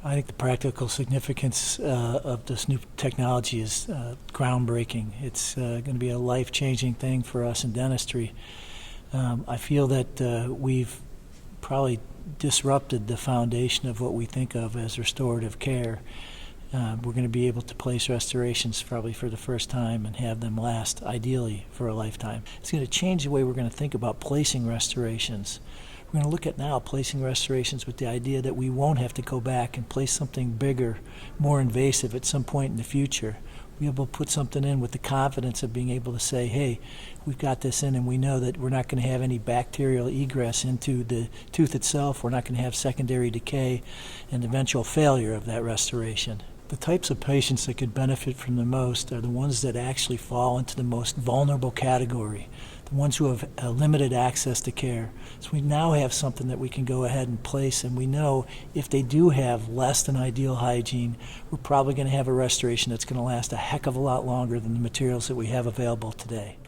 I think the practical significance of this new technology is groundbreaking. It's going to be a life-changing thing for us in dentistry. I feel that we've probably disrupted the foundation of what we think of as restorative care. We're going to be able to place restorations probably for the first time and have them last, ideally, for a lifetime. It's going to change the way we're going to think about placing restorations. We're going to look at now placing restorations with the idea that we won't have to go back and place something bigger, more invasive at some point in the future. We'll be able to put something in with the confidence of being able to say, hey, we've got this in and we know that we're not going to have any bacterial egress into the tooth itself. We're not going to have secondary decay and eventual failure of that restoration. The types of patients that could benefit from the most are the ones that actually fall into the most vulnerable category, the ones who have limited access to care. So we now have something that we can go ahead and place, and we know if they do have less than ideal hygiene, we're probably going to have a restoration that's going to last a heck of a lot longer than the materials that we have available today.